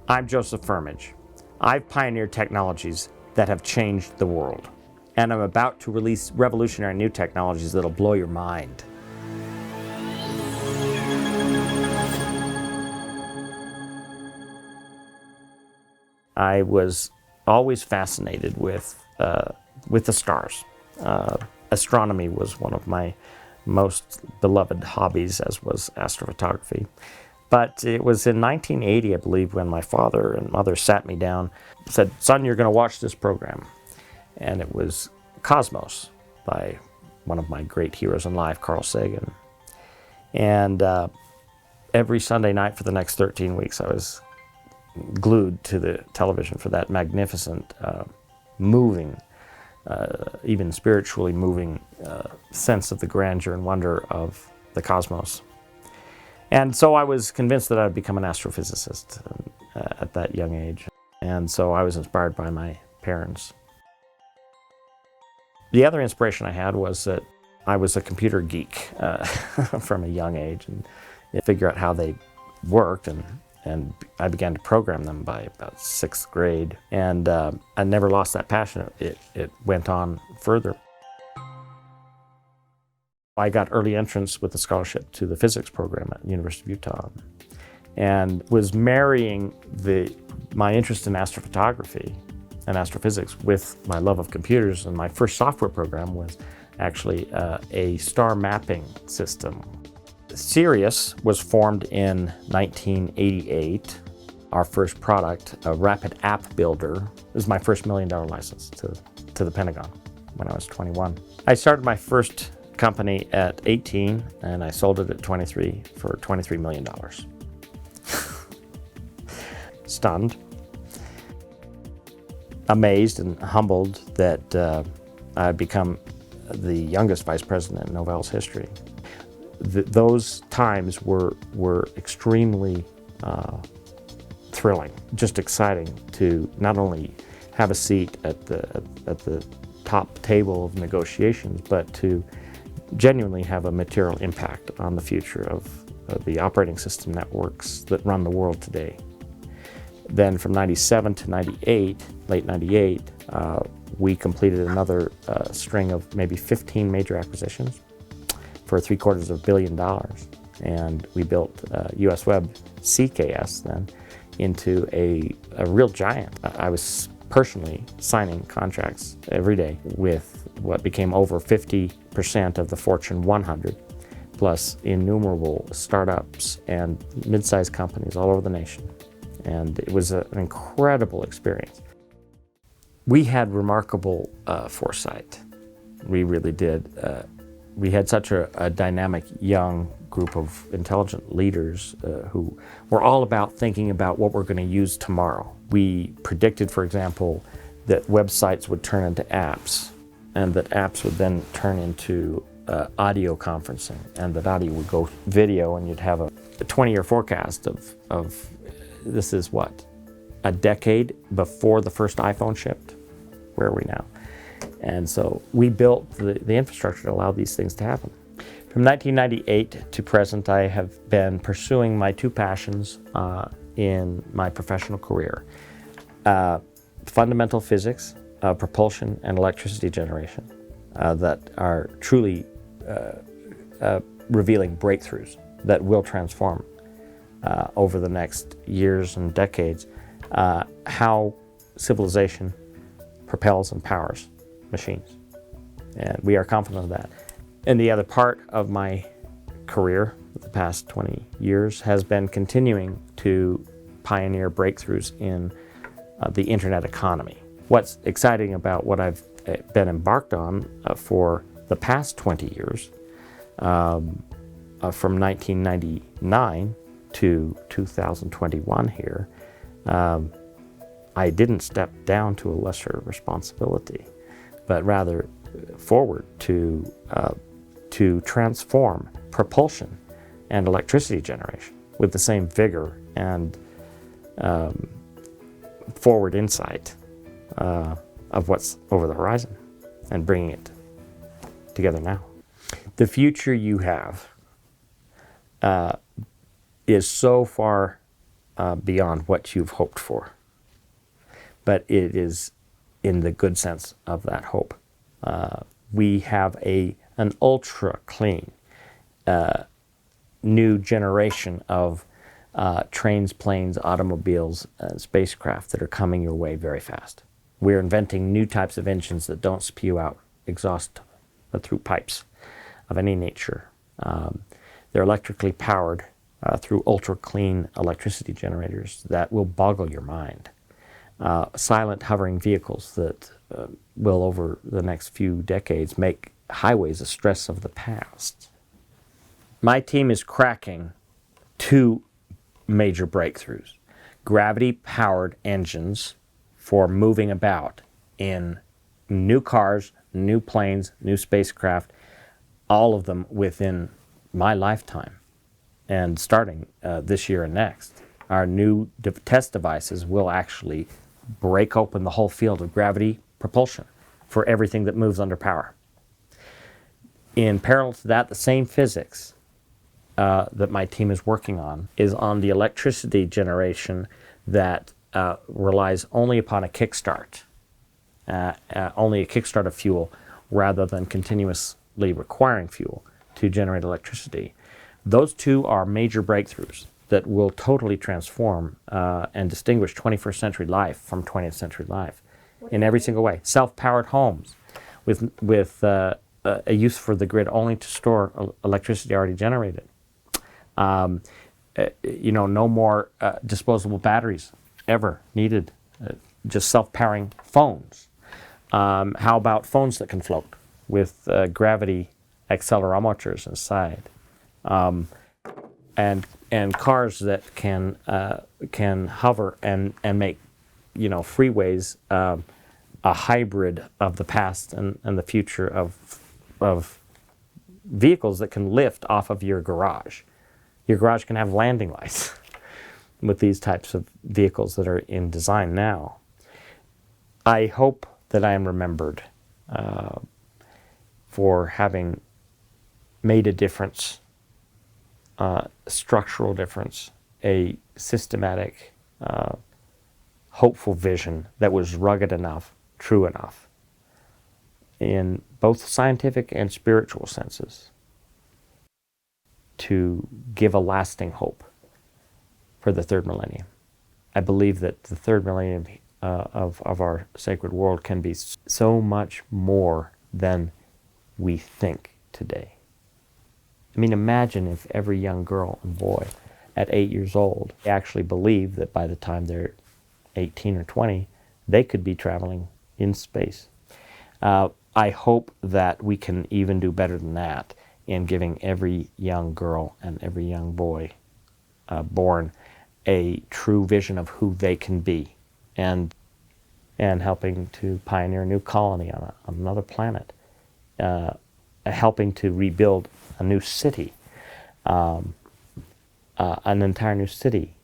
I'm Joseph Firmage. I've pioneered technologies that have changed the world, and I'm about to release revolutionary new technologies that'll blow your mind. I was always fascinated with the stars. Astronomy was one of my most beloved hobbies, as was astrophotography. But it was in 1980, I believe, when my father and mother sat me down and said, "Son, you're going to watch this program." And it was Cosmos by one of my great heroes in life, Carl Sagan. And every Sunday night for the next 13 weeks, I was glued to the television for that magnificent, moving, even spiritually moving sense of the grandeur and wonder of the cosmos. And so I was convinced that I'd become an astrophysicist at that young age. And so I was inspired by my parents. The other inspiration I had was that I was a computer geek from a young age, and figure out how they worked, and I began to program them by about 6th grade. And I never lost that passion. It went on further. I got early entrance with a scholarship to the physics program at the University of Utah, and was marrying my interest in astrophotography and astrophysics with my love of computers. And my first software program was actually a star mapping system. Sirius was formed in 1988. Our first product, a rapid app builder, was my first $1 million license to the Pentagon when I was 21. I started my first company at 18, and I sold it at 23 for $23 million. Stunned, amazed, and humbled that I'd become the youngest vice president in Novell's history. Those times were extremely thrilling, just exciting to not only have a seat at the top table of negotiations, but to genuinely have a material impact on the future of the operating system networks that run the world today. Then from 97 to 98, late 98, we completed another string of maybe 15 major acquisitions for $750 million. And we built US Web CKS then into a real giant. I was personally signing contracts every day with what became over 50% of the Fortune 100, plus innumerable startups and mid-sized companies all over the nation. And it was an incredible experience. We had remarkable foresight. We really did. We had such a dynamic young group of intelligent leaders who were all about thinking about what we're going to use tomorrow. We predicted, for example, that websites would turn into apps, and that apps would then turn into audio conferencing, and that audio would go video, and you'd have a 20-year forecast of this is what, a decade before the first iPhone shipped? Where are we now? And so we built the infrastructure to allow these things to happen. From 1998 to present, I have been pursuing my two passions in my professional career. Fundamental physics, propulsion, and electricity generation that are truly revealing breakthroughs that will transform over the next years and decades how civilization propels and powers machines. And we are confident of that. And the other part of my career, the past 20 years, has been continuing to pioneer breakthroughs in the internet economy. What's exciting about what I've been embarked on for the past 20 years, from 1999 to 2021 here, I didn't step down to a lesser responsibility, but rather forward to transform propulsion and electricity generation with the same vigor and forward insight of what's over the horizon, and bringing it together now. The future you have is so far beyond what you've hoped for. But it is in the good sense of that hope. We have an ultra clean new generation of trains, planes, automobiles, and spacecraft that are coming your way very fast. We're inventing new types of engines that don't spew out exhaust through pipes of any nature. They're electrically powered through ultra-clean electricity generators that will boggle your mind. Silent hovering vehicles that will, over the next few decades, make highways a stress of the past. My team is cracking two major breakthroughs. Gravity-powered engines for moving about in new cars, new planes, new spacecraft, all of them within my lifetime. And starting this year and next, our new test devices will actually break open the whole field of gravity propulsion for everything that moves under power. In parallel to that, the same physics that my team is working on is on the electricity generation that relies only upon a kickstart, only a kickstart of fuel rather than continuously requiring fuel to generate electricity. Those two are major breakthroughs that will totally transform and distinguish 21st century life from 20th century life in every single way. Self-powered homes with a use for the grid only to store electricity already generated. No more disposable batteries ever needed. Just self-powering phones. How about phones that can float with gravity accelerometers inside, and cars that can hover and make freeways a hybrid of the past and the future of vehicles that can lift off of your garage. Your garage can have landing lights with these types of vehicles that are in design now. I hope that I am remembered for having made a difference, structural difference, a systematic, hopeful vision that was rugged enough, true enough, in both scientific and spiritual senses, to give a lasting hope for the third millennium. I believe that the third millennium of our sacred world can be so much more than we think today. I mean, imagine if every young girl and boy at 8 years old actually believed that by the time they're 18 or 20, they could be traveling in space. I hope that we can even do better than that in giving every young girl and every young boy born a true vision of who they can be, and helping to pioneer a new colony on another planet, helping to rebuild a new city, an entire new city,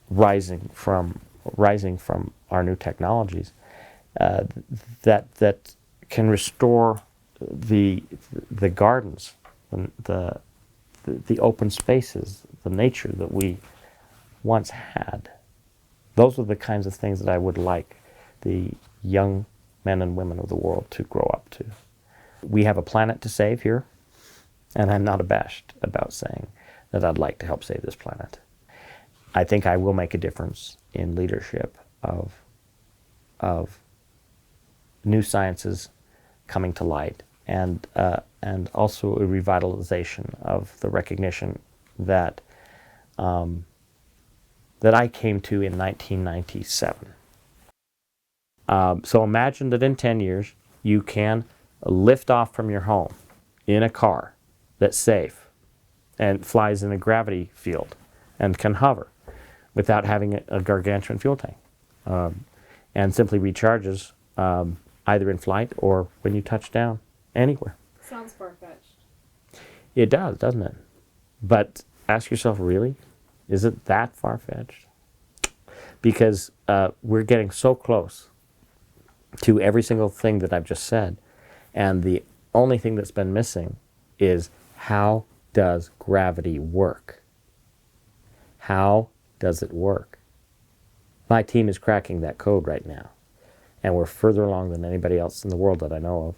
rising from our new technologies, that can restore the gardens, the open spaces, the nature that we once had. Those are the kinds of things that I would like the young men and women of the world to grow up to. We have a planet to save here, and I'm not abashed about saying that I'd like to help save this planet. I think I will make a difference in leadership of new sciences coming to light, and also a revitalization of the recognition that that I came to in 1997. So imagine that in 10 years you can lift off from your home in a car that's safe and flies in a gravity field and can hover without having a gargantuan fuel tank, and simply recharges either in flight or when you touch down anywhere. Sounds far-fetched. It does, doesn't it? But ask yourself, really? Is it that far-fetched? Because we're getting so close to every single thing that I've just said, and the only thing that's been missing is, how does gravity work? How does it work? My team is cracking that code right now, and we're further along than anybody else in the world that I know of.